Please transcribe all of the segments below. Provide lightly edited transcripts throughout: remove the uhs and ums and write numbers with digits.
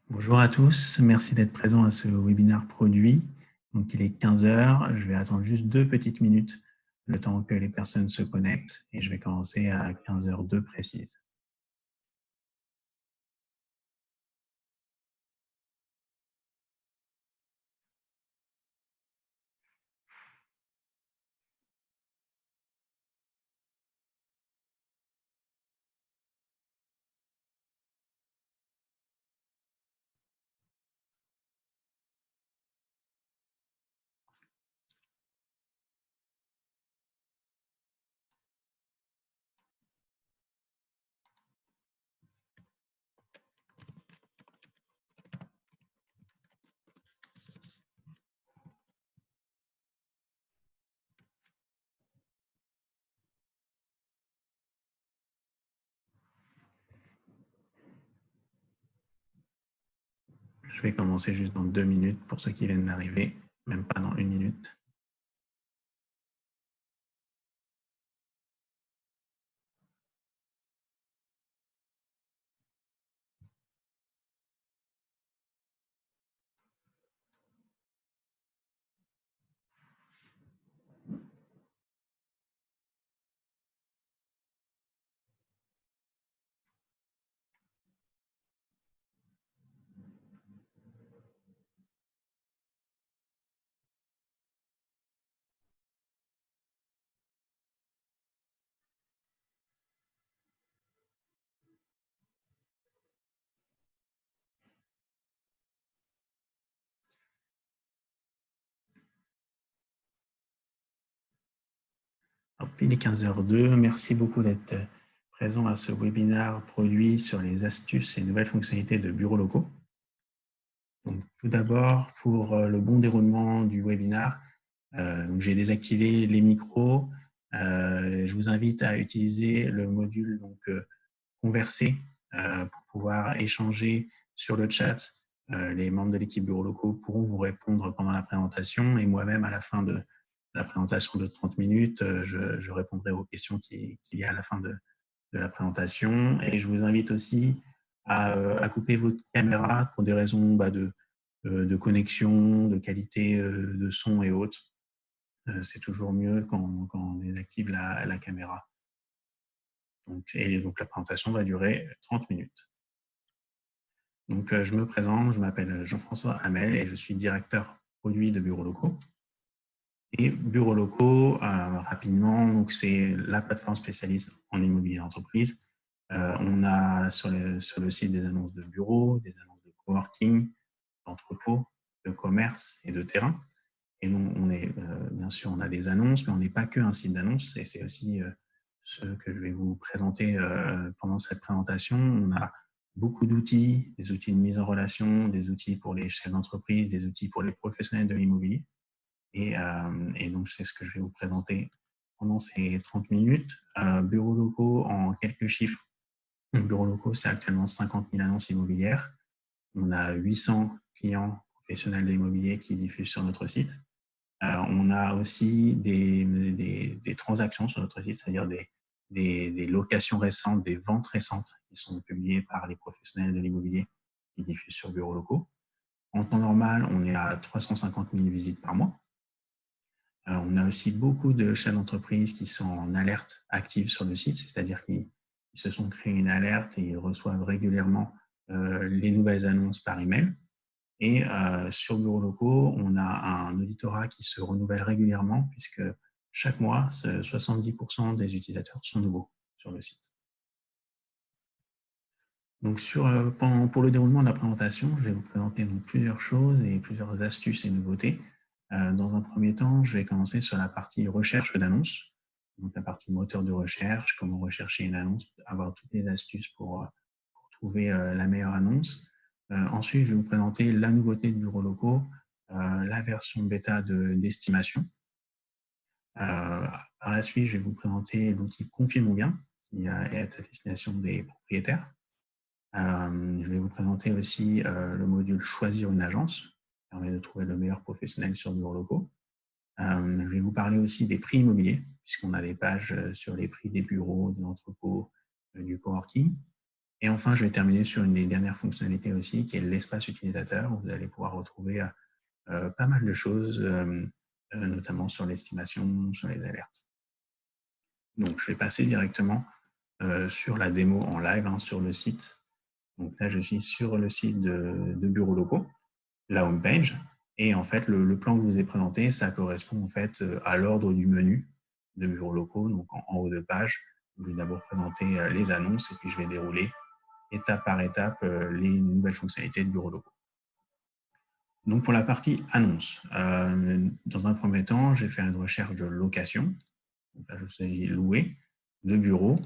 Bonjour à tous, merci d'être présents à ce webinaire produit. Donc, il est 15 heures, je vais attendre juste 2 petites minutes, le temps que les personnes se connectent, et je vais commencer à 15h02 précise. Je vais commencer juste dans 2 minutes pour ceux qui viennent d'arriver, même pas dans 1 minute. Il est 15h02, merci beaucoup d'être présent à ce webinaire produit sur les astuces et nouvelles fonctionnalités de bureaux locaux. Donc, tout d'abord, pour le bon déroulement du webinaire, j'ai désactivé les micros. Je vous invite à utiliser le module Converser pour pouvoir échanger sur le chat. Les membres de l'équipe bureaux locaux pourront vous répondre pendant la présentation et moi-même à la fin de la présentation de 30 minutes, je répondrai aux questions qu'il y a à la fin de la présentation. Et je vous invite aussi à couper votre caméra pour des raisons de connexion, de qualité de son et autres. C'est toujours mieux quand on désactive la caméra. Donc la présentation va durer 30 minutes. Donc, je me présente, je m'appelle Jean-François Hamel et je suis directeur produit de bureaux locaux. Et bureaux locaux, rapidement, c'est la plateforme spécialiste en immobilier d'entreprise. On a sur le site des annonces de bureaux, des annonces de coworking, d'entrepôts, de commerce et de terrain. Et nous, bien sûr, on a des annonces, mais on n'est pas que un site d'annonces. Et c'est aussi ce que je vais vous présenter pendant cette présentation. On a beaucoup d'outils, des outils de mise en relation, des outils pour les chefs d'entreprise, des outils pour les professionnels de l'immobilier. Et donc, c'est ce que je vais vous présenter pendant ces 30 minutes. Bureaux locaux en quelques chiffres. Bureaux locaux, c'est actuellement 50 000 annonces immobilières. On a 800 clients professionnels de l'immobilier qui diffusent sur notre site. On a aussi des transactions sur notre site, c'est-à-dire des locations récentes, des ventes récentes qui sont publiées par les professionnels de l'immobilier qui diffusent sur bureaux locaux. En temps normal, on est à 350 000 visites par mois. On a aussi beaucoup de chefs d'entreprise qui sont en alerte active sur le site, c'est-à-dire qu'ils se sont créés une alerte et ils reçoivent régulièrement les nouvelles annonces par email. Et sur bureaux locaux, on a un auditorat qui se renouvelle régulièrement puisque chaque mois, 70% des utilisateurs sont nouveaux sur le site. Donc, pour le déroulement de la présentation, je vais vous présenter plusieurs choses et plusieurs astuces et nouveautés. Dans un premier temps, je vais commencer sur la partie recherche d'annonces, donc la partie moteur de recherche, comment rechercher une annonce, avoir toutes les astuces pour trouver la meilleure annonce. Ensuite, je vais vous présenter la nouveauté de bureaux locaux, la version bêta d'estimation. Par la suite, je vais vous présenter l'outil Confie mon bien, qui est à destination des propriétaires. Je vais vous présenter aussi le module Choisir une agence, qui permet de trouver le meilleur professionnel sur bureaux locaux. Je vais vous parler aussi des prix immobiliers, puisqu'on a des pages sur les prix des bureaux, des entrepôts, du coworking. Et enfin, je vais terminer sur une des dernières fonctionnalités aussi, qui est l'espace utilisateur, où vous allez pouvoir retrouver pas mal de choses, notamment sur l'estimation, sur les alertes. Donc, je vais passer directement sur la démo en live, hein, sur le site. Donc là, je suis sur le site de Bureaux Locaux, la home page. Et en fait, le plan que je vous ai présenté, ça correspond en fait à l'ordre du menu de Bureaux Locaux. Donc en haut de page, je vais d'abord présenter les annonces et puis je vais dérouler étape par étape les nouvelles fonctionnalités de Bureaux Locaux. Donc pour la partie annonce, dans un premier temps, j'ai fait une recherche de location. Donc là, je suis loué de bureaux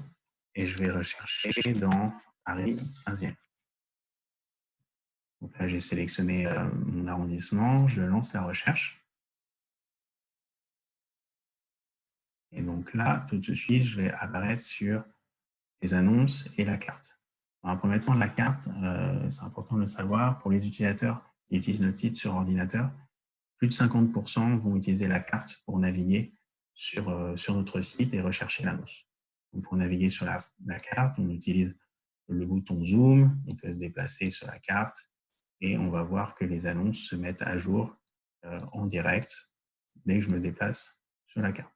et je vais rechercher dans Paris 15e. Donc là, j'ai sélectionné mon arrondissement, je lance la recherche. Et donc là, tout de suite, je vais apparaître sur les annonces et la carte. Dans un premier temps, la carte, c'est important de le savoir, pour les utilisateurs qui utilisent notre site sur ordinateur, plus de 50% vont utiliser la carte pour naviguer sur notre site et rechercher l'annonce. Donc pour naviguer sur la carte, on utilise le bouton Zoom, on peut se déplacer sur la carte et on va voir que les annonces se mettent à jour en direct dès que je me déplace sur la carte.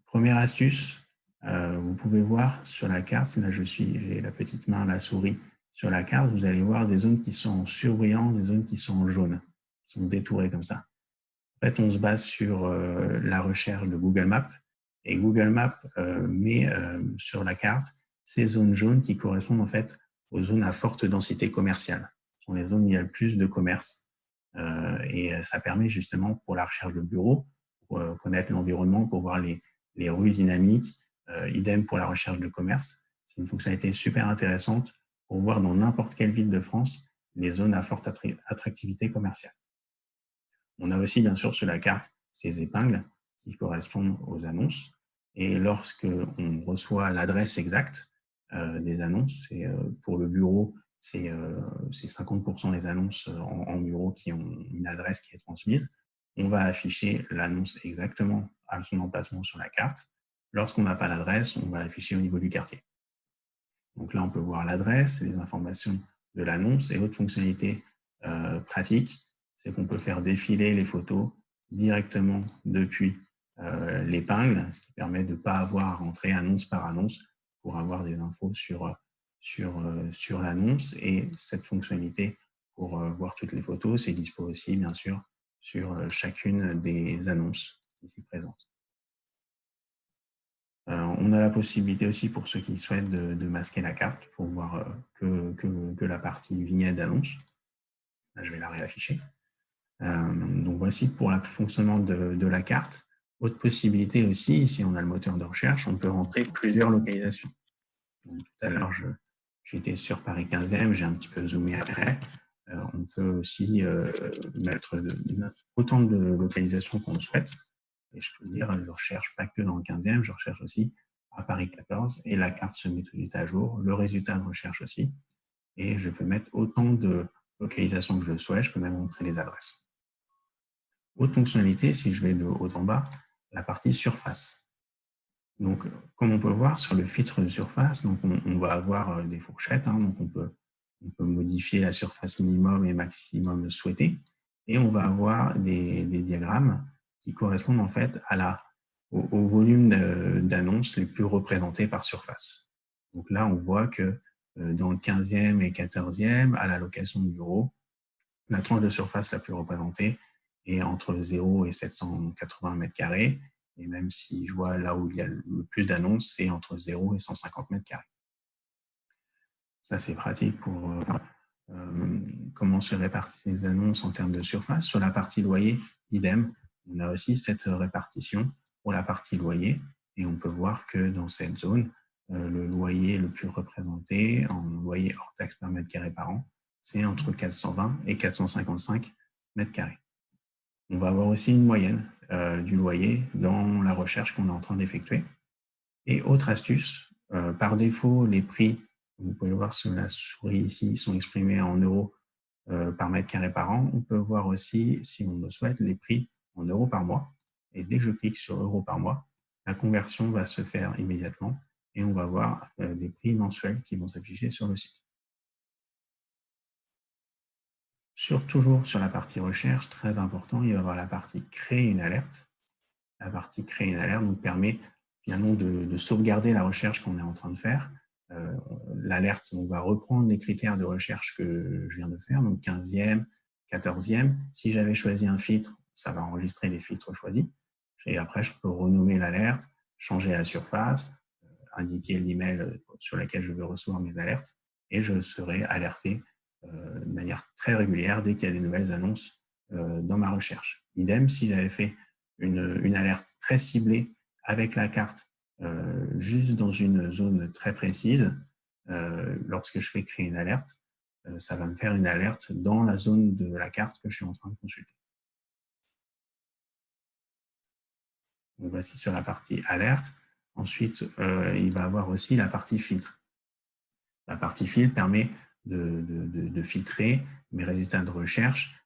Première astuce, vous pouvez voir sur la carte, là j'ai la petite main, la souris sur la carte, vous allez voir des zones qui sont en surbrillance, des zones qui sont en jaune, qui sont détourées comme ça. En fait, on se base sur la recherche de Google Maps et Google Maps met sur la carte ces zones jaunes qui correspondent en fait aux zones à forte densité commerciale. Ce sont les zones où il y a le plus de commerce et ça permet justement pour la recherche de bureaux, pour connaître l'environnement, pour voir les rues dynamiques, idem pour la recherche de commerce. C'est une fonctionnalité super intéressante pour voir dans n'importe quelle ville de France les zones à forte attractivité commerciale. On a aussi, bien sûr, sur la carte, ces épingles qui correspondent aux annonces. Et lorsque on reçoit l'adresse exacte des annonces, pour le bureau, c'est 50% des annonces en bureau qui ont une adresse qui est transmise. On va afficher l'annonce exactement à son emplacement sur la carte. Lorsqu'on n'a pas l'adresse, on va l'afficher au niveau du quartier. Donc là, on peut voir l'adresse, les informations de l'annonce et autres fonctionnalités pratiques, c'est qu'on peut faire défiler les photos directement depuis l'épingle, ce qui permet de ne pas avoir à rentrer annonce par annonce pour avoir des infos sur l'annonce. Et cette fonctionnalité pour voir toutes les photos, c'est dispo aussi, bien sûr, sur chacune des annonces ici présentes. On a la possibilité aussi pour ceux qui souhaitent de masquer la carte pour voir que la partie vignette d'annonce. Là, je vais la réafficher. Donc voici pour le fonctionnement de la carte. Autre possibilité aussi, ici on a le moteur de recherche, on peut rentrer plusieurs localisations. Donc, tout à l'heure, j'étais sur Paris 15e, j'ai un petit peu zoomé après. On peut aussi mettre autant de localisations qu'on le souhaite. Et je peux dire, je ne recherche pas que dans le 15e, je recherche aussi à Paris 14 et la carte se met tout de suite à jour, le résultat de recherche aussi. Et je peux mettre autant de localisations que je le souhaite, je peux même montrer les adresses. Autre fonctionnalité, si je vais de haut en bas, la partie surface. Donc, comme on peut voir sur le filtre de surface, donc on va avoir des fourchettes, hein, donc on peut modifier la surface minimum et maximum souhaitée, et on va avoir des diagrammes qui correspondent en fait au volume d'annonces les plus représentés par surface. Donc là, on voit que dans le 15e et 14e, à la location de bureau, la tranche de surface la plus représentée est entre 0 et 780 m². Et même si je vois là où il y a le plus d'annonces, c'est entre 0 et 150 m². Ça, c'est pratique pour comment se répartissent les annonces en termes de surface. Sur la partie loyer, idem, on a aussi cette répartition pour la partie loyer. Et on peut voir que dans cette zone, le loyer le plus représenté en loyer hors taxe par mètre carré par an, c'est entre 420 et 455 m². On va avoir aussi une moyenne du loyer dans la recherche qu'on est en train d'effectuer. Et autre astuce, par défaut, les prix, vous pouvez le voir sur la souris ici, sont exprimés en euros par mètre carré par an. On peut voir aussi, si on le souhaite, les prix en euros par mois. Et dès que je clique sur euros par mois, la conversion va se faire immédiatement et on va voir des prix mensuels qui vont s'afficher sur le site. Toujours sur la partie recherche, très important, il va y avoir la partie créer une alerte. La partie créer une alerte nous permet finalement de sauvegarder la recherche qu'on est en train de faire. L'alerte, on va reprendre les critères de recherche que je viens de faire, donc 15e, 14e. Si j'avais choisi un filtre, ça va enregistrer les filtres choisis. Et après, je peux renommer l'alerte, changer la surface, indiquer l'email sur lequel je veux recevoir mes alertes, et je serai alerté de manière très régulière dès qu'il y a des nouvelles annonces dans ma recherche. Idem, si j'avais fait une alerte très ciblée avec la carte juste dans une zone très précise, lorsque je fais créer une alerte, ça va me faire une alerte dans la zone de la carte que je suis en train de consulter. Donc, voici sur la partie alerte. Ensuite, il va y avoir aussi la partie filtre. La partie filtre permet de filtrer mes résultats de recherche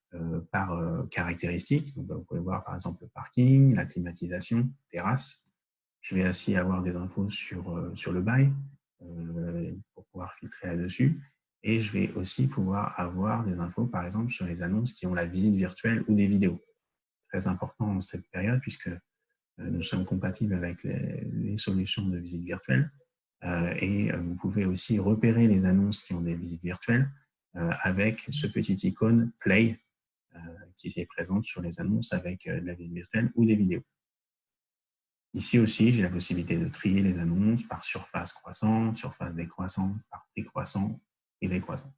par caractéristiques. Donc, vous pouvez voir par exemple le parking, la climatisation, terrasse. Je vais aussi avoir des infos sur le bail pour pouvoir filtrer là-dessus. Et je vais aussi pouvoir avoir des infos, par exemple, sur les annonces qui ont la visite virtuelle ou des vidéos. Très important en cette période puisque nous sommes compatibles avec les solutions de visite virtuelle. Et vous pouvez aussi repérer les annonces qui ont des visites virtuelles avec ce petit icône Play qui est présente sur les annonces avec de la visite virtuelle ou des vidéos. Ici aussi, j'ai la possibilité de trier les annonces par surface croissante, surface décroissante, par prix croissant et décroissant.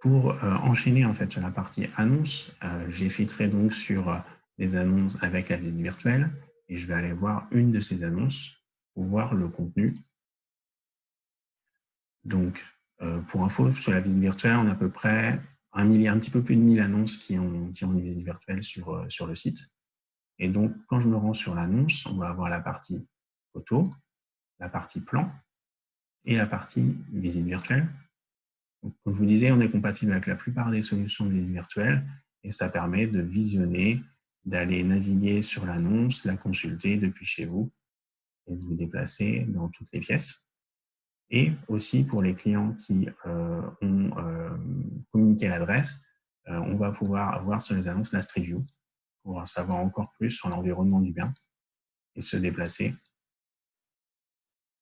Pour enchaîner en fait sur la partie annonces, j'ai filtré donc sur les annonces avec la visite virtuelle et je vais aller voir une de ces annonces pour voir le contenu. Donc, pour info, sur la visite virtuelle, on a à peu près un petit peu plus de 1000 annonces qui ont une visite virtuelle sur le site. Et donc, quand je me rends sur l'annonce, on va avoir la partie photo, la partie plan et la partie visite virtuelle. Donc, comme je vous disais, on est compatible avec la plupart des solutions de visite virtuelle et ça permet de visionner, d'aller naviguer sur l'annonce, la consulter depuis chez vous et de vous déplacer dans toutes les pièces. Et aussi pour les clients qui ont communiqué l'adresse, on va pouvoir avoir sur les annonces la Street View pour en savoir encore plus sur l'environnement du bien et se déplacer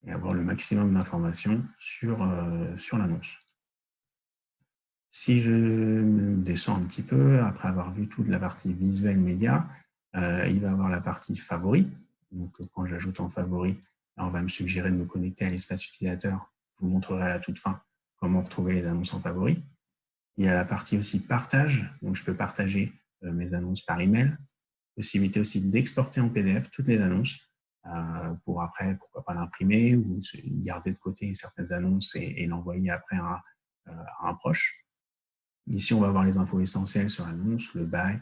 et avoir le maximum d'informations sur l'annonce. Si je descends un petit peu, après avoir vu toute la partie visuelle média, il va y avoir la partie favoris. Donc, quand j'ajoute en favoris, on va me suggérer de me connecter à l'espace utilisateur. Je vous montrerai à la toute fin comment retrouver les annonces en favoris. Il y a la partie aussi partage. Donc, je peux partager mes annonces par email. Possibilité aussi d'exporter en PDF toutes les annonces pour après, pourquoi pas l'imprimer ou garder de côté certaines annonces et l'envoyer après à un proche. Ici, on va avoir les infos essentielles sur l'annonce, le bail,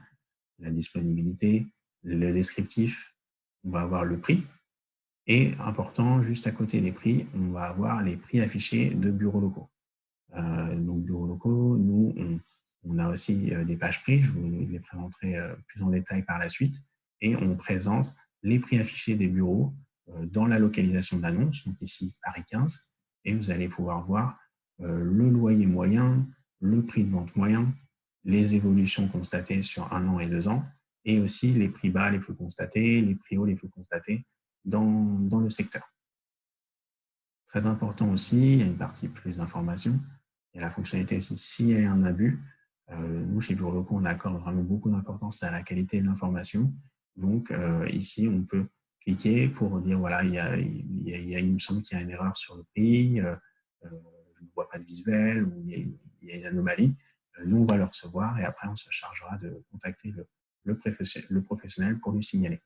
la disponibilité, le descriptif. On va avoir le prix. Et important, juste à côté des prix, on va avoir les prix affichés de bureaux locaux. Donc, bureaux locaux, nous, on a aussi des pages prix. Je vous les présenterai plus en détail par la suite. Et on présente les prix affichés des bureaux dans la localisation de l'annonce. Donc ici, Paris 15. Et vous allez pouvoir voir le loyer moyen, le prix de vente moyen, les évolutions constatées sur 1 an et 2 ans, et aussi les prix bas les plus constatés, les prix hauts les plus constatés dans le secteur. Très important aussi, il y a une partie plus d'informations. Il y a la fonctionnalité aussi, s'il y a un abus, nous, chez Bureaux Locaux, on accorde vraiment beaucoup d'importance à la qualité de l'information. Donc, ici, on peut cliquer pour dire, voilà, il me semble qu'il y a une erreur sur le prix, je ne vois pas de visuel, ou il y a une anomalie. Nous, on va le recevoir et après, on se chargera de contacter le professionnel pour lui signaler.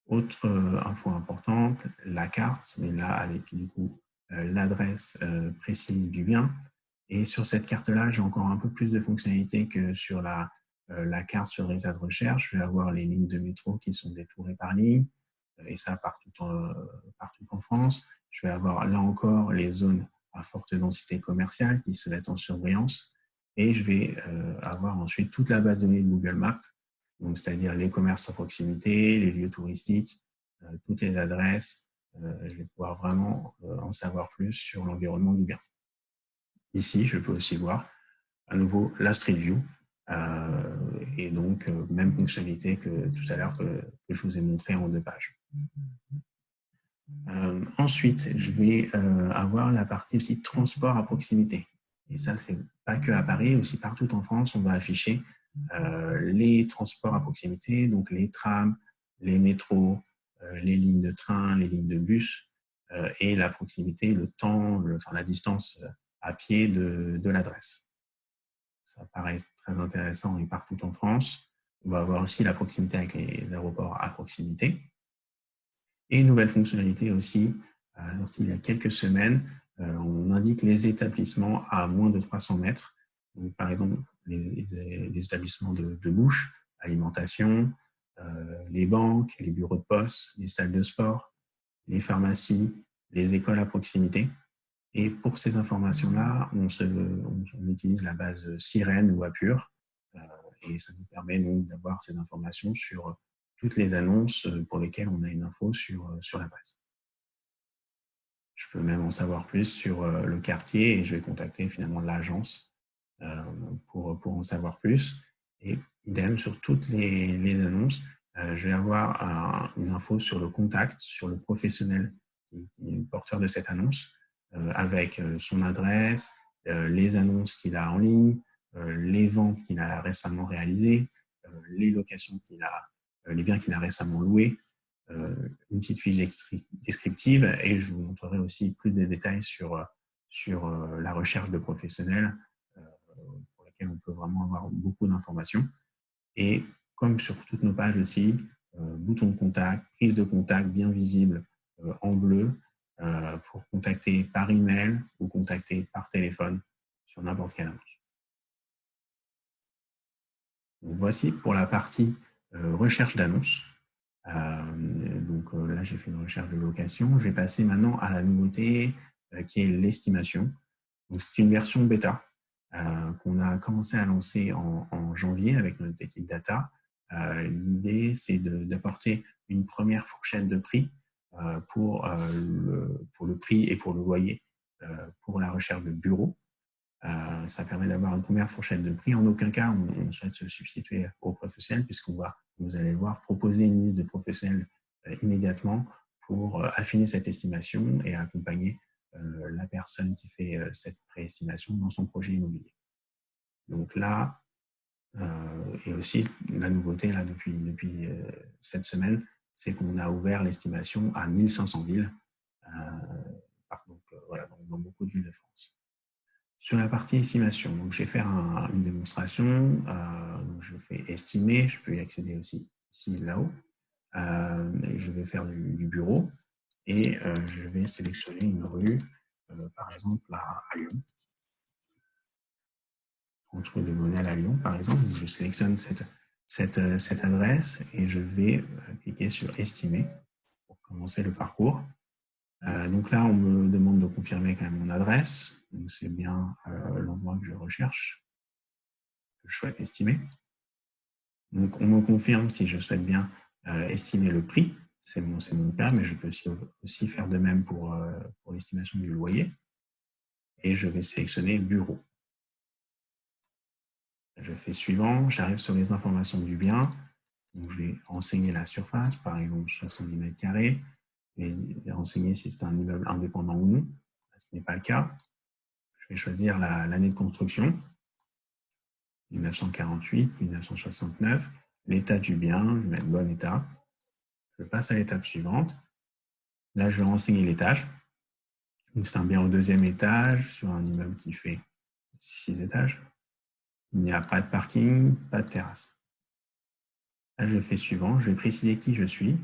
Autre info importante, la carte, mais là, avec du coup l'adresse précise du bien. Et sur cette carte-là, j'ai encore un peu plus de fonctionnalités que sur la carte sur le résultat de recherche. Je vais avoir les lignes de métro qui sont détourées par ligne, et ça partout en France. Je vais avoir là encore les zones à forte densité commerciale qui se mettent en surbrillance. Et je vais avoir ensuite toute la base de données de Google Maps, donc c'est-à-dire les commerces à proximité, les lieux touristiques, toutes les adresses. Je vais pouvoir vraiment en savoir plus sur l'environnement du bien. Ici, je peux aussi voir à nouveau la Street View et donc même fonctionnalité que tout à l'heure que je vous ai montré en 2 pages. Ensuite, je vais avoir la partie aussi transport à proximité. Et ça, c'est pas que à Paris, aussi partout en France, on va afficher les transports à proximité, donc les trams, les métros, les lignes de train, les lignes de bus, et la proximité, le temps, la distance à pied de l'adresse. Ça paraît très intéressant et partout en France. On va avoir aussi la proximité avec les aéroports à proximité. Et une nouvelle fonctionnalité aussi, sortie il y a quelques semaines, on indique les établissements à moins de 300 mètres. Donc, par exemple, les établissements de bouche, alimentation, les banques, les bureaux de poste, les salles de sport, les pharmacies, les écoles à proximité. Et pour ces informations-là, on utilise la base Sirène ou Apure, et ça nous permet donc d'avoir ces informations sur toutes les annonces pour lesquelles on a une info sur l'adresse. Je peux même en savoir plus sur le quartier et je vais contacter finalement l'agence pour en savoir plus. Et idem sur toutes les annonces, je vais avoir une info sur le contact, sur le professionnel qui est porteur de cette annonce, avec son adresse, les annonces qu'il a en ligne, les ventes qu'il a récemment réalisées, les locations les biens qu'il a récemment loués, une petite fiche descriptive et je vous montrerai aussi plus de détails sur la recherche de professionnels pour laquelle on peut vraiment avoir beaucoup d'informations. Et comme sur toutes nos pages aussi, bouton de contact, prise de contact bien visible en bleu pour contacter par email ou contacter par téléphone sur n'importe quelle annonce. Donc, voici pour la partie recherche d'annonces. Donc là, j'ai fait une recherche de location. Je vais passer maintenant à la nouveauté qui est l'estimation. C'est une version bêta qu'on a commencé à lancer en janvier avec notre équipe data. L'idée, c'est d'apporter une première fourchette de prix pour le prix et pour le loyer pour la recherche de bureaux. Ça permet d'avoir une première fourchette de prix. En aucun cas, on souhaite se substituer aux professionnels puisqu'on va, vous allez le voir, proposer une liste de professionnels immédiatement pour affiner cette estimation et accompagner la personne qui fait cette préestimation dans son projet immobilier. Donc là, et aussi la nouveauté là, depuis cette semaine, c'est qu'on a ouvert l'estimation à 1500 villes, voilà, dans beaucoup de villes de France. Sur la partie estimation, donc je vais faire une démonstration. Donc je fais estimer, je peux y accéder aussi ici, là-haut. Je vais faire du bureau et je vais sélectionner une rue, par exemple à Lyon. Entre de modèles à Lyon, par exemple. Je sélectionne cette adresse et je vais cliquer sur estimer pour commencer le parcours. Donc là, on me demande de confirmer quand même mon adresse. Donc c'est bien l'endroit que je recherche, que je souhaite estimer. Donc on me confirme si je souhaite bien estimer le prix. C'est mon cas, mais je peux aussi faire de même pour l'estimation du loyer. Et je vais sélectionner bureau. Je fais suivant, j'arrive sur les informations du bien. Donc, je vais renseigner la surface, par exemple 70 mètres carrés, et renseigner si c'est un immeuble indépendant ou non. Ce n'est pas le cas. Je vais choisir l'année de construction, 1948, 1969, l'état du bien, je vais mettre bon état. Je passe à l'étape suivante. Là, je vais renseigner l'étage. C'est un bien au 2e étage sur un immeuble qui fait 6 étages. Il n'y a pas de parking, pas de terrasse. Là, je fais suivant. Je vais préciser qui je suis.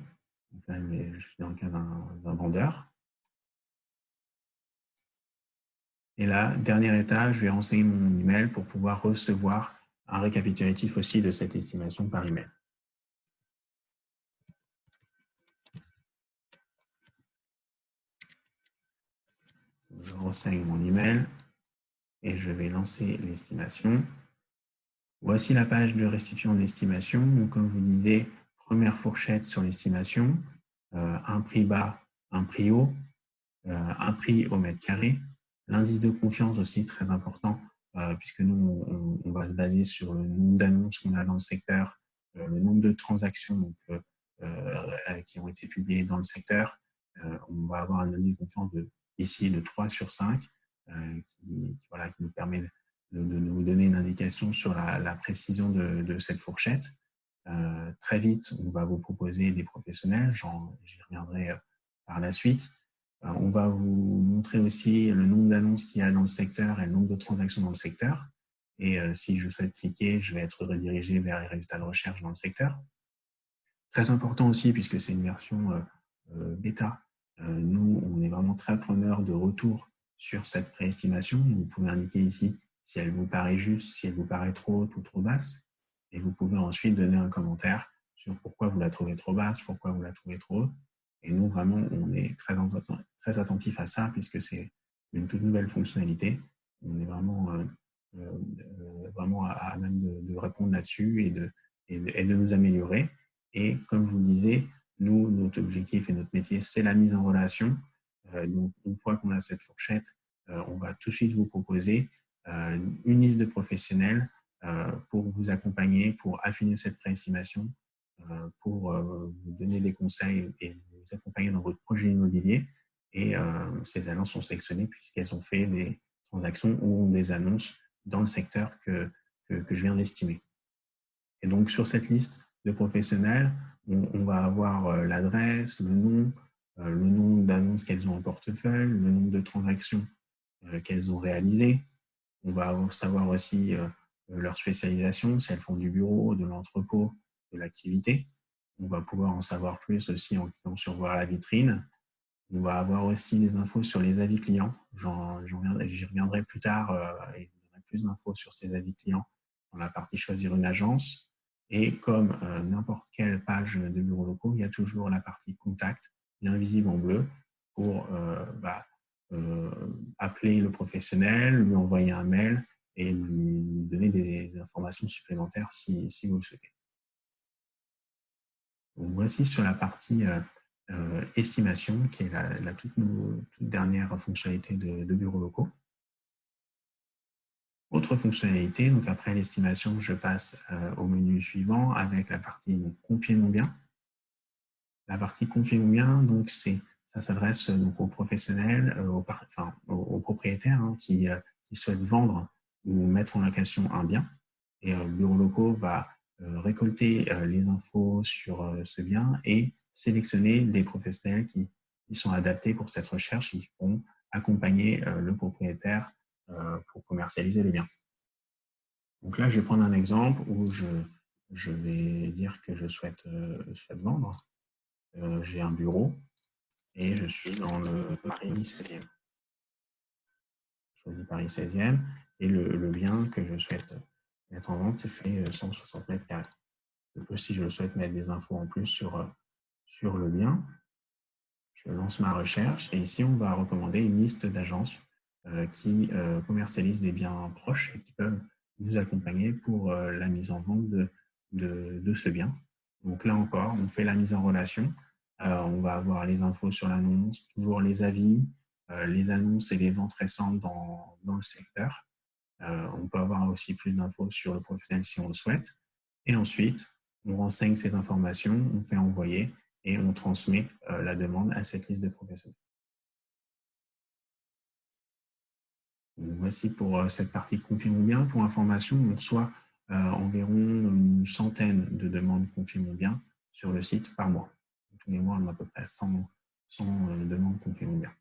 Donc là, je suis dans le cas d'un vendeur. Et là, dernier étage, je vais renseigner mon email pour pouvoir recevoir un récapitulatif aussi de cette estimation par email. Je renseigne mon email et je vais lancer l'estimation. Voici la page de restitution de l'estimation. Donc, comme je vous disais, première fourchette sur l'estimation. un prix bas, un prix haut, un prix au mètre carré. L'indice de confiance aussi, très important, puisque nous, on va se baser sur le nombre d'annonces qu'on a dans le secteur, le nombre de transactions donc, qui ont été publiées dans le secteur. On va avoir un indice de confiance ici de 3 sur 5, voilà, qui nous permet de nous donner une indication sur la précision de cette fourchette. Très vite, on va vous proposer des professionnels, j'y reviendrai par la suite. On va vous montrer aussi le nombre d'annonces qu'il y a dans le secteur et le nombre de transactions dans le secteur. Et si je souhaite cliquer, je vais être redirigé vers les résultats de recherche dans le secteur. Très important aussi, puisque c'est une version bêta, nous, on est vraiment très preneur de retour sur cette préestimation. Vous pouvez indiquer ici si elle vous paraît juste, si elle vous paraît trop haute ou trop basse. Et vous pouvez ensuite donner un commentaire sur pourquoi vous la trouvez trop basse, pourquoi vous la trouvez trop haute. Et nous, vraiment, on est très attentif à ça, puisque c'est une toute nouvelle fonctionnalité. On est vraiment à même de répondre là-dessus et de nous améliorer. Et comme je vous le disais, nous, notre objectif et notre métier, c'est la mise en relation. Donc, une fois qu'on a cette fourchette, on va tout de suite vous proposer une liste de professionnels pour vous accompagner, pour affiner cette préestimation, pour vous donner des conseils et vous accompagner dans votre projet immobilier. Et ces annonces sont sélectionnées puisqu'elles ont fait des transactions ou des annonces dans le secteur que je viens d'estimer. Et donc, sur cette liste de professionnels, on va avoir l'adresse, le nombre d'annonces qu'elles ont en portefeuille, le nombre de transactions qu'elles ont réalisées. On va savoir aussi leur spécialisation, si elles font du bureau, de l'entrepôt, de l'activité. On va pouvoir en savoir plus aussi en cliquant sur voir la vitrine. On va avoir aussi des infos sur les avis clients. J'y reviendrai plus tard et vous donnerai plus d'infos sur ces avis clients dans la partie choisir une agence. Et comme n'importe quelle page de bureaux locaux, il y a toujours la partie contact, bien visible en bleu, pour appeler le professionnel, lui envoyer un mail et lui donner des informations supplémentaires si vous le souhaitez. Donc, voici sur la partie estimation, qui est la toute dernière fonctionnalité de bureaux locaux. Autre fonctionnalité, donc après l'estimation, je passe au menu suivant avec la partie confier mon bien. La partie confier mon bien, donc ça s'adresse donc aux professionnels, aux propriétaires qui souhaitent vendre ou mettre en location un bien. Et Bureaux locaux va récolter les infos sur ce bien et sélectionner les professionnels qui sont adaptés pour cette recherche, qui vont accompagner le propriétaire pour commercialiser le bien. Donc là, je vais prendre un exemple où je vais dire que je souhaite vendre. J'ai un bureau et je suis dans le Paris 16e. Je choisis Paris 16e et le bien que je souhaite mettre en vente fait 160 mètres carrés. Si je souhaite mettre des infos en plus sur le bien, je lance ma recherche et ici, on va recommander une liste d'agences qui commercialisent des biens proches et qui peuvent vous accompagner pour la mise en vente de ce bien. Donc là encore, on fait la mise en relation. On va avoir les infos sur l'annonce, toujours les avis, les annonces et les ventes récentes dans le secteur. On peut avoir aussi plus d'infos sur le professionnel si on le souhaite. Et ensuite, on renseigne ces informations, on fait envoyer et on transmet la demande à cette liste de professionnels. Donc, voici pour cette partie Confie-mon bien. Pour information, on reçoit environ une centaine de demandes Confie-mon bien sur le site par mois. Tous les mois, on a à peu près 100 demandes Confie-mon bien.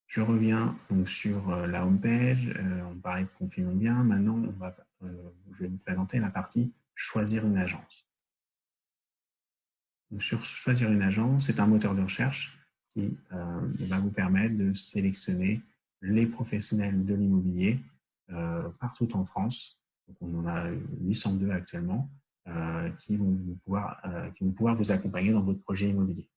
Je reviens donc sur la home page. On parlait de Confie-mon bien. Maintenant, je vais vous présenter la partie choisir une agence. Donc, sur choisir une agence, c'est un moteur de recherche qui va vous permettre de sélectionner les professionnels de l'immobilier partout en France. Donc, on en a 802 actuellement qui vont pouvoir vous accompagner dans votre projet immobilier.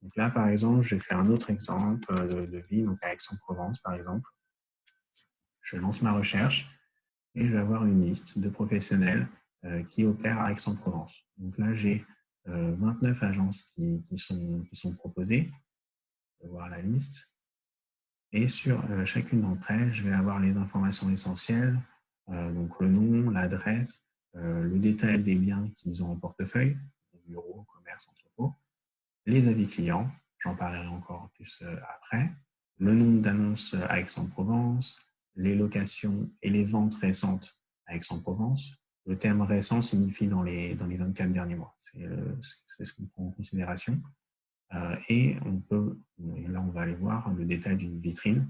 Donc là, par exemple, je vais faire un autre exemple de ville, donc à Aix-en-Provence, par exemple. Je lance ma recherche et je vais avoir une liste de professionnels qui opèrent à Aix-en-Provence. Donc là, j'ai 29 agences qui sont proposées. On va voir la liste. Et sur chacune d'entre elles, je vais avoir les informations essentielles, donc le nom, l'adresse, le détail des biens qu'ils ont en portefeuille, bureaux, commerce, entrepôt, les avis clients, j'en parlerai encore plus après, le nombre d'annonces à Aix-en-Provence, les locations et les ventes récentes à Aix-en-Provence. Le terme récent signifie dans les 24 derniers mois. C'est ce qu'on prend en considération. Et là, on va aller voir le détail d'une vitrine.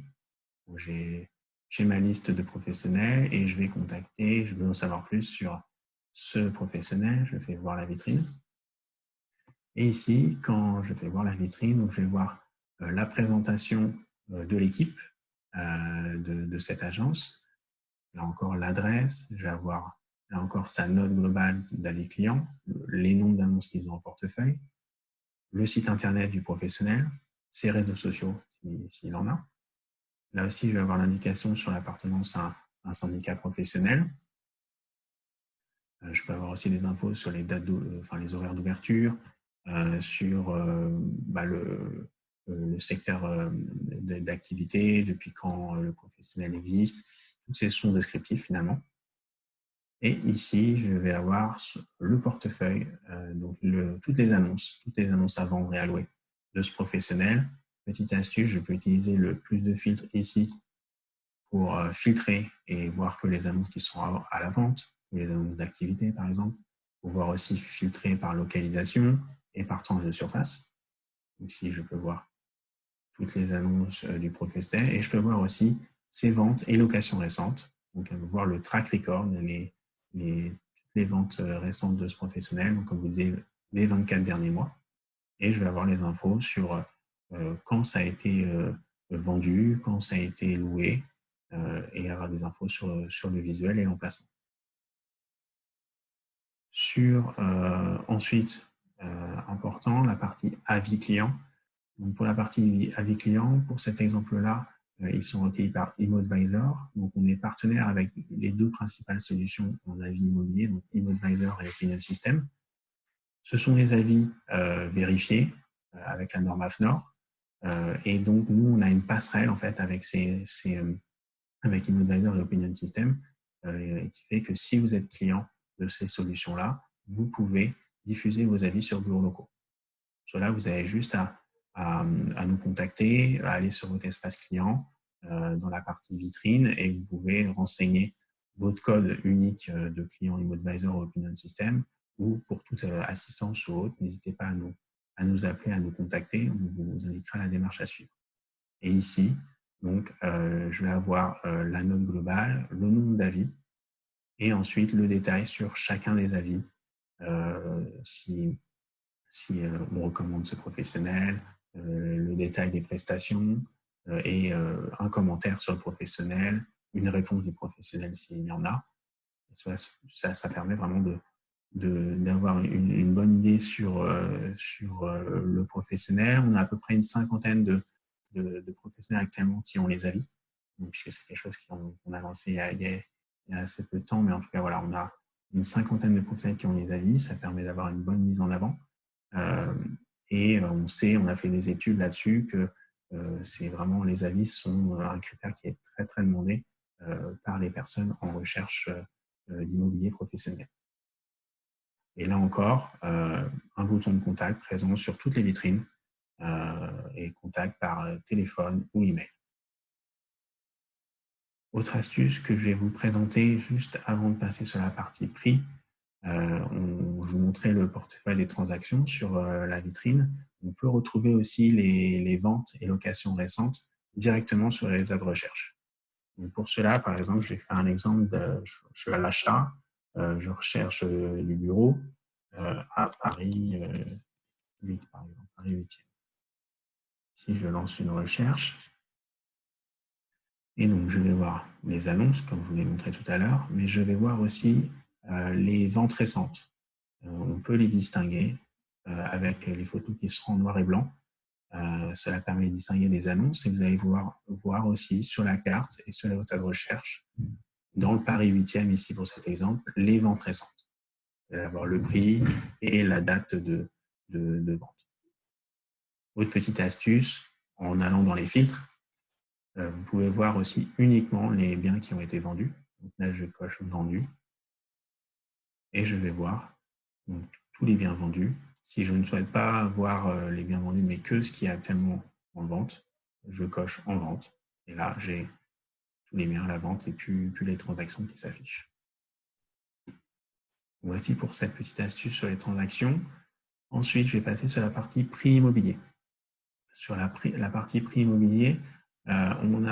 J'ai ma liste de professionnels et je vais contacter, je veux en savoir plus sur ce professionnel, je fais voir la vitrine. Et ici, quand je fais voir la vitrine, je vais voir la présentation de l'équipe de cette agence. Là encore, l'adresse, je vais avoir là encore sa note globale d'avis client, les nombres d'annonces qu'ils ont en portefeuille, le site internet du professionnel, ses réseaux sociaux s'il en a. Là aussi, je vais avoir l'indication sur l'appartenance à un syndicat professionnel. Je peux avoir aussi des infos sur les dates, les horaires d'ouverture, sur le secteur d'activité, depuis quand le professionnel existe. Tous ces sont descriptifs finalement. Et ici, je vais avoir le portefeuille, donc toutes les annonces à vendre et à louer de ce professionnel. Petite astuce, je peux utiliser le plus de filtres ici pour filtrer et voir que les annonces qui sont à la vente, les annonces d'activité par exemple, pouvoir aussi filtrer par localisation et par tranche de surface. Donc ici, je peux voir toutes les annonces du professionnel et je peux voir aussi ses ventes et locations récentes. Donc, voir le track record, toutes les ventes récentes de ce professionnel, donc comme vous disiez, les 24 derniers mois. Et je vais avoir les infos sur quand ça a été vendu, quand ça a été loué, et avoir des infos sur le visuel et l'emplacement. Ensuite, important, la partie avis client. Donc pour la partie avis client, pour cet exemple-là, ils sont recueillis par ImmoAdvisor. Donc on est partenaire avec les deux principales solutions en avis immobilier, donc ImmoAdvisor et Opinion System. Ce sont les avis vérifiés avec la norme AFNOR. Et donc nous, on a une passerelle en fait avec avec ImmoAdvisor et Opinion System qui fait que si vous êtes client de ces solutions-là, vous pouvez diffuser vos avis sur bureaux locaux. Cela, vous avez juste à nous contacter, à aller sur votre espace client dans la partie vitrine et vous pouvez renseigner votre code unique de client ImmoAdvisor ou Opinion System ou pour toute assistance ou autre, n'hésitez pas à nous appeler, à nous contacter, on vous indiquera la démarche à suivre. Et ici, donc, je vais avoir la note globale, le nombre d'avis et ensuite le détail sur chacun des avis, si on recommande ce professionnel, le détail des prestations et un commentaire sur le professionnel, une réponse du professionnel s'il y en a. Ça permet vraiment d'avoir une bonne idée sur le professionnel. On a à peu près une cinquantaine de professionnels actuellement qui ont les avis, puisque c'est quelque chose qu'on a lancé il y a assez peu de temps, mais en tout cas, voilà, on a une cinquantaine de professionnels qui ont les avis. Ça permet d'avoir une bonne mise en avant. Et on a fait des études là-dessus que c'est vraiment les avis sont un critère qui est très très demandé par les personnes en recherche d'immobilier professionnel. Et là encore, un bouton de contact présent sur toutes les vitrines et contact par téléphone ou email. Autre astuce que je vais vous présenter juste avant de passer sur la partie prix, je vous montrais le portefeuille des transactions sur la vitrine. On peut retrouver aussi les ventes et locations récentes directement sur les résultats de recherche. Donc pour cela, par exemple, je vais faire un exemple. Je suis à l'achat, je recherche du bureau à Paris 8, par exemple, Paris 8e. Si je lance une recherche, et donc je vais voir les annonces, comme je vous l'ai montré tout à l'heure, mais je vais voir aussi les ventes récentes. On peut les distinguer avec les photos qui seront en noir et blanc. Cela permet de distinguer les annonces et vous allez voir aussi sur la carte et sur les résultats de recherche, dans le Paris 8e, ici pour cet exemple, les ventes récentes. Vous allez avoir le prix et la date de vente. Autre petite astuce, en allant dans les filtres, vous pouvez voir aussi uniquement les biens qui ont été vendus. Donc là, je coche vendu et je vais voir donc, tous les biens vendus. Si je ne souhaite pas voir les biens vendus, mais que ce qui est actuellement en vente, je coche en vente. Et là, j'ai tous les biens à la vente et plus les transactions qui s'affichent. Voici pour cette petite astuce sur les transactions. Ensuite, je vais passer sur la partie prix immobilier. Sur la partie prix immobilier, on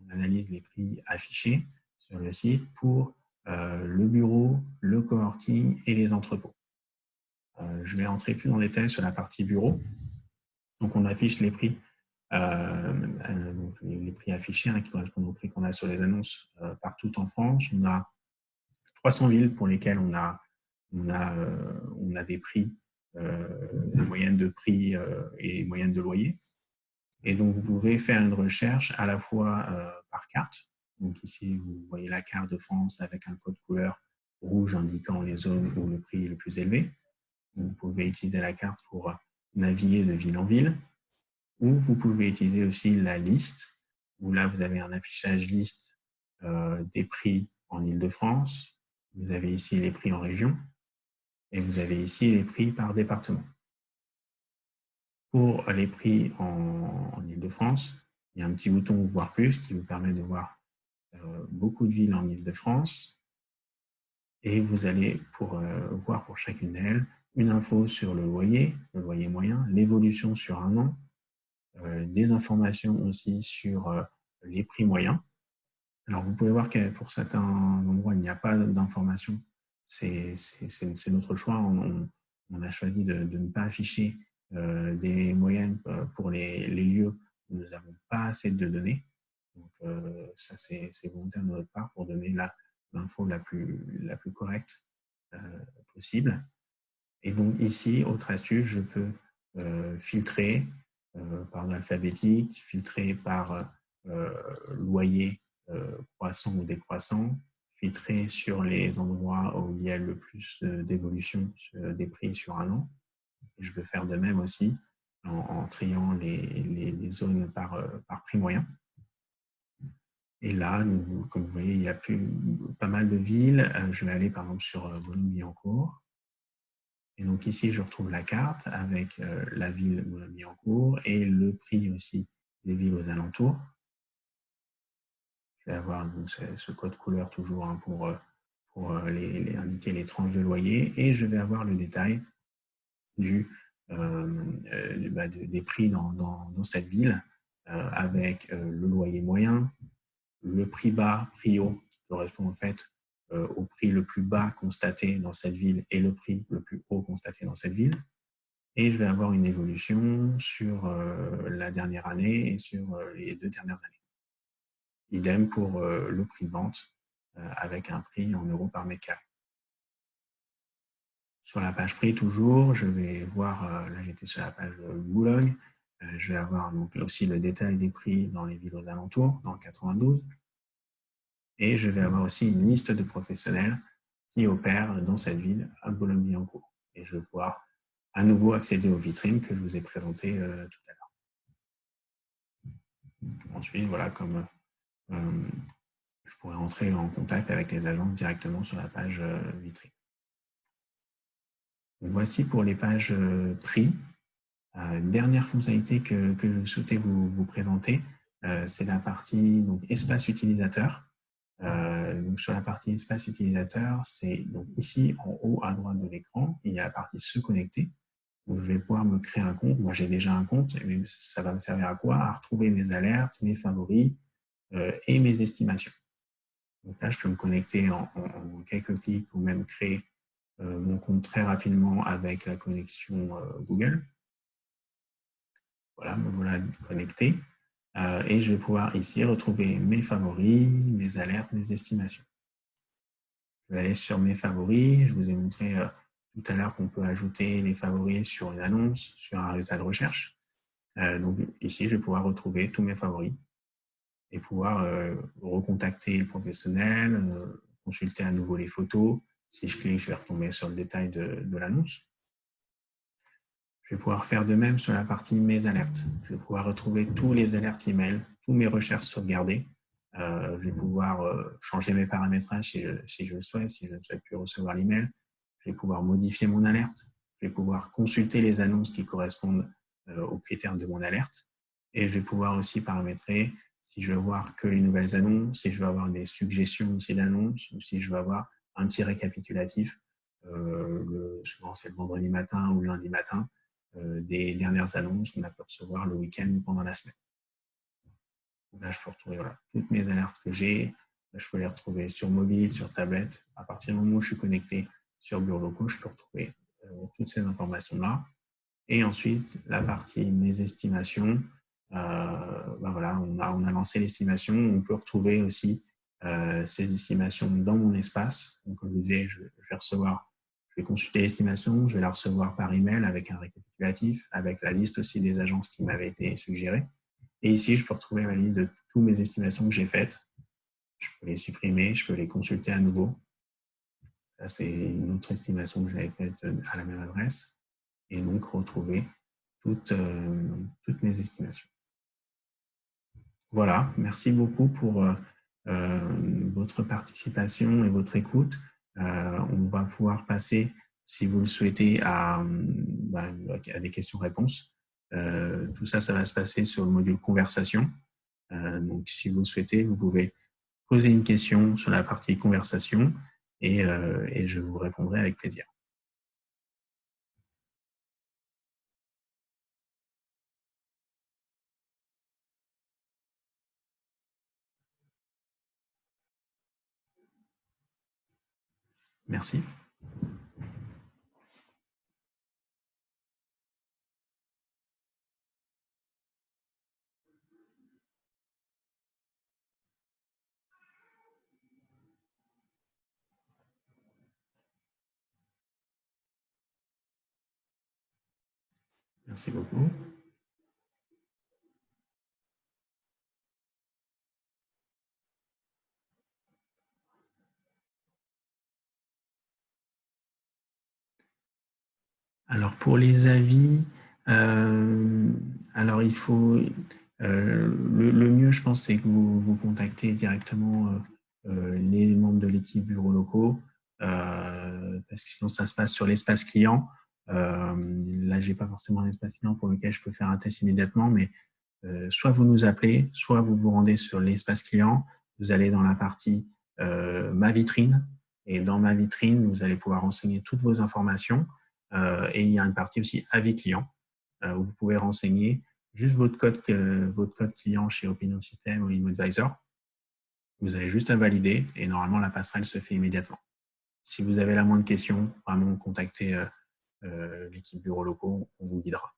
analyse les prix affichés sur le site pour le bureau, le coworking et les entrepôts. Je vais entrer plus en détail sur la partie bureau. Donc, on affiche les prix, les prix affichés qui correspondent aux prix qu'on a sur les annonces partout en France. On a 300 villes pour lesquelles on a des prix, une moyenne de prix et moyenne de loyer. Et donc, vous pouvez faire une recherche à la fois par carte. Donc ici, vous voyez la carte de France avec un code couleur rouge indiquant les zones où le prix est le plus élevé. Vous pouvez utiliser la carte pour naviguer de ville en ville. Ou vous pouvez utiliser aussi la liste, où là, vous avez un affichage liste des prix en Île-de-France. Vous avez ici les prix en région. Et vous avez ici les prix par département. Pour les prix en Île-de-France, il y a un petit bouton « Voir plus » qui vous permet de voir beaucoup de villes en Île-de-France. Et vous allez voir pour chacune d'elles une info sur le loyer moyen, l'évolution sur un an, des informations aussi sur les prix moyens. Alors, vous pouvez voir que pour certains endroits, il n'y a pas d'informations. C'est notre choix. On a choisi de ne pas afficher des moyennes pour les lieux où nous n'avons pas assez de données. Donc, ça, c'est volontaire de notre part pour donner l'info la plus correcte possible. Et donc, ici, autre astuce, je peux filtrer par ordre alphabétique, filtrer par loyer croissant ou décroissant, filtrer sur les endroits où il y a le plus d'évolution des prix sur un an. Et je peux faire de même aussi en triant les zones par prix moyen. Et là, comme vous voyez, il y a pas mal de villes. Je vais aller par exemple sur Boulogne-Billancourt. Et donc ici, je retrouve la carte avec la ville Boulogne-Billancourt et le prix aussi des villes aux alentours. Je vais avoir donc, ce code couleur toujours pour indiquer les tranches de loyer et je vais avoir le détail des prix dans cette ville avec le loyer moyen, le prix bas, prix haut qui correspond en fait au prix le plus bas constaté dans cette ville et le prix le plus haut constaté dans cette ville. Et je vais avoir une évolution sur la dernière année et sur les 2 dernières années. Idem pour le prix de vente avec un prix en euros par mètre carré. Sur la page prix, toujours, je vais voir, là j'étais sur la page Boulogne, je vais avoir donc aussi le détail des prix dans les villes aux alentours, dans le 92. Et je vais avoir aussi une liste de professionnels qui opèrent dans cette ville à Boulogne-Billancourt. Et je vais pouvoir à nouveau accéder aux vitrines que je vous ai présentées tout à l'heure. Ensuite, voilà, comme je pourrais entrer en contact avec les agents directement sur la page vitrine. Donc, voici pour les pages prix. Dernière fonctionnalité que je souhaitais vous présenter, c'est la partie donc, espace utilisateur. Donc, sur la partie espace utilisateur, c'est donc ici en haut à droite de l'écran, il y a la partie se connecter. Donc, je vais pouvoir me créer un compte. Moi, j'ai déjà un compte, mais ça va me servir à quoi? À retrouver mes alertes, mes favoris et mes estimations. Donc là, je peux me connecter en quelques clics ou même créer mon compte très rapidement avec la connexion Google. Voilà, me voilà connecté. Et je vais pouvoir ici retrouver mes favoris, mes alertes, mes estimations. Je vais aller sur mes favoris. Je vous ai montré tout à l'heure qu'on peut ajouter les favoris sur une annonce, sur un résultat de recherche. Donc ici, je vais pouvoir retrouver tous mes favoris et pouvoir recontacter le professionnel, consulter à nouveau les photos, Si je clique, je vais retomber sur le détail de l'annonce. Je vais pouvoir faire de même sur la partie Mes alertes. Je vais pouvoir retrouver tous les alertes email, toutes mes recherches sauvegardées. Je vais pouvoir changer mes paramétrages si je le souhaite, si je ne souhaite plus recevoir l'email. Je vais pouvoir modifier mon alerte. Je vais pouvoir consulter les annonces qui correspondent aux critères de mon alerte. Et je vais pouvoir aussi paramétrer si je veux voir que les nouvelles annonces, si je veux avoir des suggestions aussi d'annonces, ou si je veux avoir un petit récapitulatif. Souvent, c'est le vendredi matin ou le lundi matin des dernières annonces qu'on a pu recevoir le week-end ou pendant la semaine. Donc là, je peux retrouver toutes mes alertes que j'ai. Je peux les retrouver sur mobile, sur tablette. À partir du moment où je suis connecté sur Bureau Locaux, je peux retrouver toutes ces informations-là. Et ensuite, la partie mes estimations. Voilà, on a lancé l'estimation. On peut retrouver aussi ces estimations dans mon espace. Donc, comme je vous disais, je vais consulter l'estimation, je vais la recevoir par email avec un récapitulatif, avec la liste aussi des agences qui m'avaient été suggérées. Et ici, je peux retrouver ma liste de toutes mes estimations que j'ai faites. Je peux les supprimer, je peux les consulter à nouveau. Là, c'est une autre estimation que j'avais faite à la même adresse. Et donc, retrouver toutes mes estimations. Voilà, merci beaucoup pour votre participation et votre écoute. On va pouvoir passer, si vous le souhaitez, à des questions-réponses. Tout ça, ça va se passer sur le module conversation. Donc, si vous le souhaitez, vous pouvez poser une question sur la partie conversation et je vous répondrai avec plaisir. Merci. Merci beaucoup. Alors, pour les avis, alors il faut... le mieux, je pense, c'est que vous contactez directement les membres de l'équipe Bureaux Locaux, parce que sinon, ça se passe sur l'espace client. Là, je n'ai pas forcément un espace client pour lequel je peux faire un test immédiatement, mais soit vous nous appelez, soit vous vous rendez sur l'espace client, vous allez dans la partie Ma vitrine, et dans Ma vitrine, vous allez pouvoir renseigner toutes vos informations. Et il y a une partie aussi avis client où vous pouvez renseigner juste votre code client chez Opinion System ou InmoAdvisor. Vous avez juste à valider et normalement la passerelle se fait immédiatement. Si vous avez la moindre question, vraiment contactez l'équipe Bureaux Locaux, on vous guidera.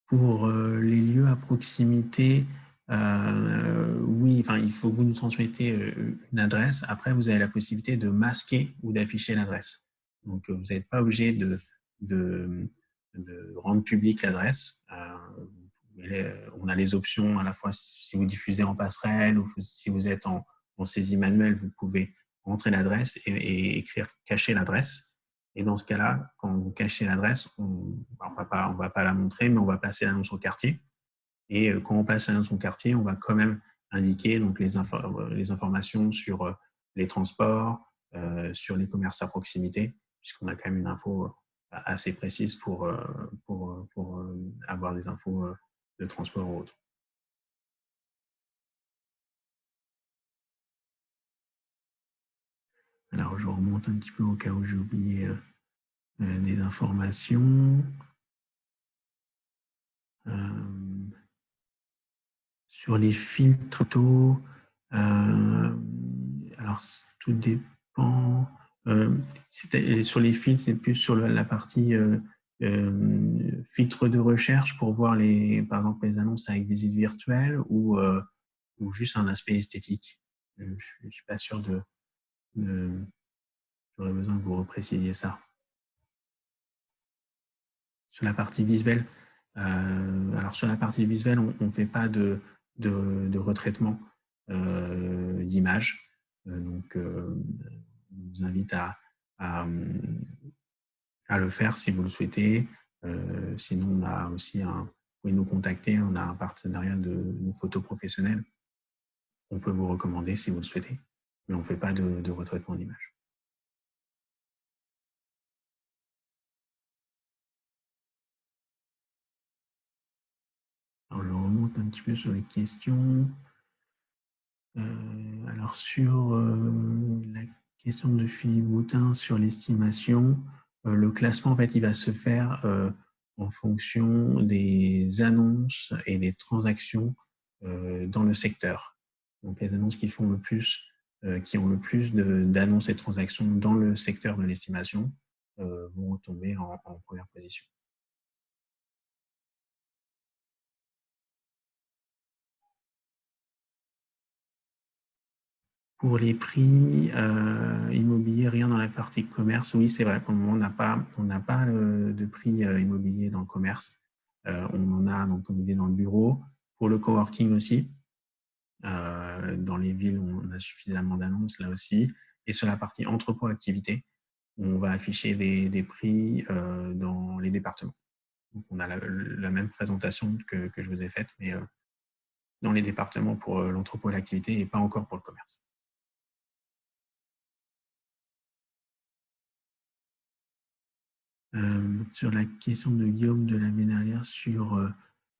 Pour les lieux à proximité, oui, enfin, il faut que vous nous transmettez une adresse. Après, vous avez la possibilité de masquer ou d'afficher l'adresse. Donc, vous n'êtes pas obligé de rendre publique l'adresse. On a les options à la fois si vous diffusez en passerelle ou si vous êtes en saisie manuelle, vous pouvez rentrer l'adresse et écrire cacher l'adresse. Et dans ce cas-là, quand vous cachez l'adresse, on ne va pas la montrer, mais on va passer l'annonce au quartier. Et quand on passe l'annonce au quartier, on va quand même indiquer donc, les informations sur les transports, sur les commerces à proximité, puisqu'on a quand même une info assez précise pour avoir des infos de transport ou autre. Alors, je remonte un petit peu au cas où j'ai oublié des informations. Sur les filtres tôt, alors tout dépend. Sur les filtres, c'est plus sur la partie filtre de recherche pour voir par exemple les annonces avec visite virtuelle ou juste un aspect esthétique. Je ne suis pas sûr j'aurais besoin que vous reprécisiez ça. Sur la partie visuelle, alors sur la partie visuelle, on ne fait pas de retraitement. d'images. Donc, je vous invite à, le faire si vous le souhaitez. Sinon, on a aussi vous pouvez nous contacter, on a un partenariat de photos professionnelles. On peut vous recommander si vous le souhaitez, mais on ne fait pas de retraitement d'image. Alors, je remonte un petit peu sur les questions. Alors, sur la question de Philippe Boutin sur l'estimation, le classement, en fait, il va se faire en fonction des annonces et des transactions dans le secteur. Donc, les annonces qui ont le plus d'annonces et de transactions dans le secteur de l'estimation vont tomber en première position. Pour les prix immobiliers, rien dans la partie commerce. Oui, c'est vrai, pour le moment, on n'a pas de prix immobilier dans le commerce. On en a, donc, comme dit, dans le bureau. Pour le coworking aussi. Dans les villes, on a suffisamment d'annonces là aussi. Et sur la partie entrepôt-activité, on va afficher des prix dans les départements. Donc, on a la même présentation que je vous ai faite, mais dans les départements pour l'entrepôt et l'activité et pas encore pour le commerce. Sur la question de Guillaume de la Ménalière sur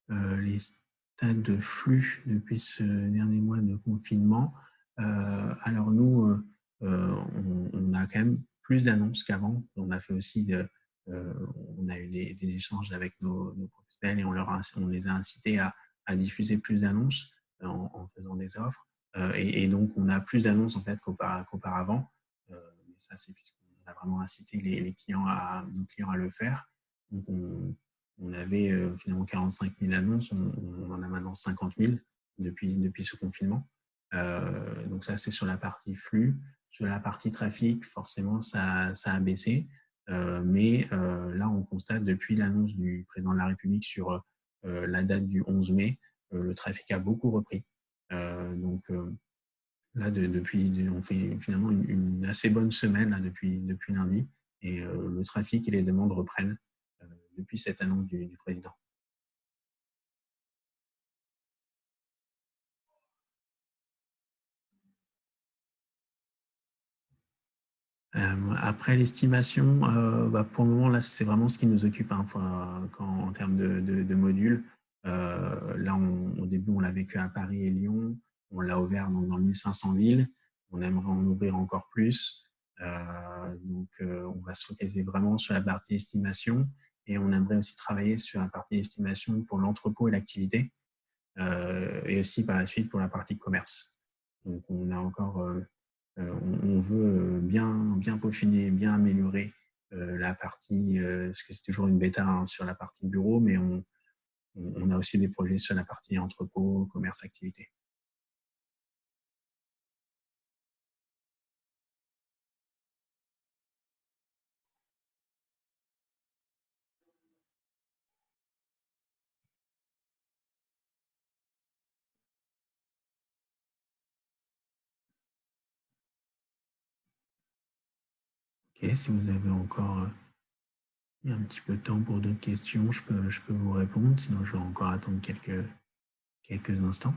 les stades de flux depuis ce dernier mois de confinement. Alors nous, on a quand même plus d'annonces qu'avant. On a fait aussi, on a eu des échanges avec nos professionnels et on les a incités à diffuser plus d'annonces en faisant des offres. Et donc, on a plus d'annonces en fait qu'auparavant. Mais ça, c'est puisqu'on a vraiment incité nos clients à le faire. Donc, on avait finalement 45 000 annonces, on en a maintenant 50 000 depuis ce confinement. Donc ça, c'est sur la partie flux. Sur la partie trafic, forcément, ça a baissé. Mais là, on constate depuis l'annonce du président de la République sur la date du 11 mai, le trafic a beaucoup repris. Donc là, on fait finalement une assez bonne semaine là, depuis lundi. Et le trafic et les demandes reprennent depuis cette annonce du président. Après l'estimation, pour le moment, là, c'est vraiment ce qui nous occupe hein, en termes de modules. Là, au début, on l'avait qu'à Paris et Lyon. On l'a ouvert dans 1500 villes. On aimerait en ouvrir encore plus. Donc, on va se focaliser vraiment sur la partie estimation et on aimerait aussi travailler sur la partie estimation pour l'entrepôt et l'activité et aussi par la suite pour la partie commerce. Donc, on a encore on veut bien peaufiner, bien améliorer la partie, parce que c'est toujours une bêta hein, sur la partie bureau, mais on a aussi des projets sur la partie entrepôt, commerce, activité. Ok, si vous avez encore un petit peu de temps pour d'autres questions, je peux vous répondre, sinon je vais encore attendre quelques instants.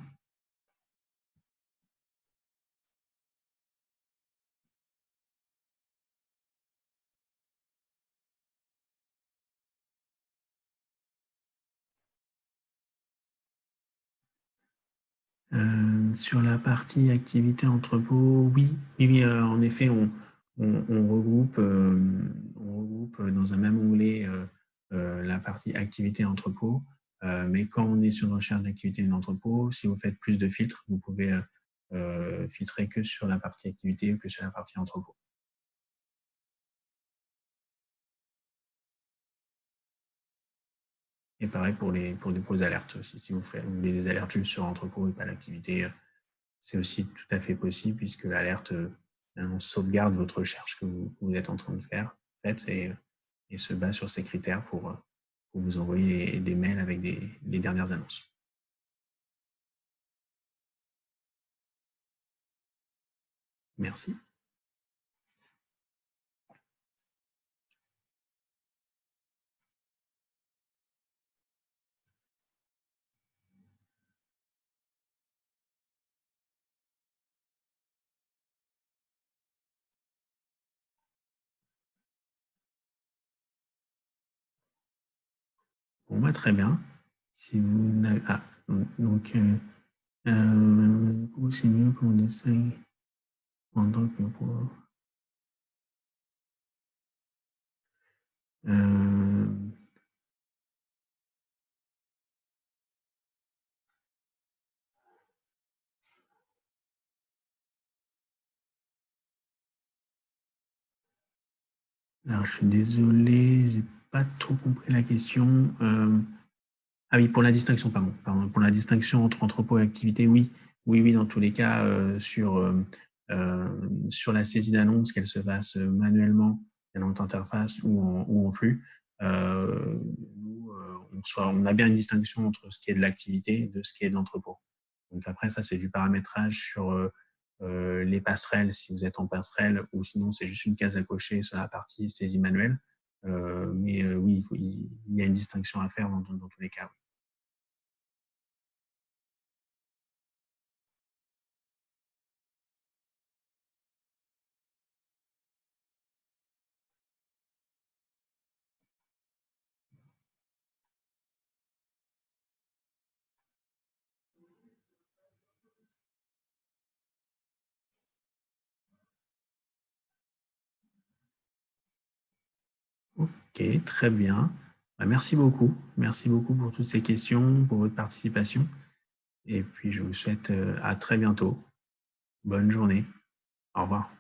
Sur la partie activité entrepôt, oui, en effet, on regroupe dans un même onglet la partie activité entrepôt. Mais quand on est sur une recherche d'activité d'entrepôt, si vous faites plus de filtres, vous pouvez filtrer que sur la partie activité ou que sur la partie entrepôt. Et pareil pour vos alertes aussi. Si vous voulez des alertes juste sur l'entrepôt et pas l'activité, c'est aussi tout à fait possible puisque l'alerte sauvegarde votre recherche que vous êtes en train de faire et se base sur ces critères pour vous envoyer des mails avec les dernières annonces. Merci. Pour moi, très bien. Si vous n'avez... Ah, donc, c'est mieux qu'on essaye pendant que pour... Alors, je suis désolé, j'ai pas trop compris la question. Ah oui, pour la distinction, pardon. Pour la distinction entre entrepôt et activité, oui. Oui, dans tous les cas, sur la saisie d'annonce, qu'elle se fasse manuellement dans notre interface ou en flux, nous, on a bien une distinction entre ce qui est de l'activité et de ce qui est de l'entrepôt. Donc après, ça, c'est du paramétrage sur les passerelles, si vous êtes en passerelle, ou sinon, c'est juste une case à cocher sur la partie saisie manuelle. Mais oui, il y a une distinction à faire dans tous les cas. Ok, très bien. Bah, merci beaucoup. Merci beaucoup pour toutes ces questions, pour votre participation. Et puis, je vous souhaite à très bientôt. Bonne journée. Au revoir.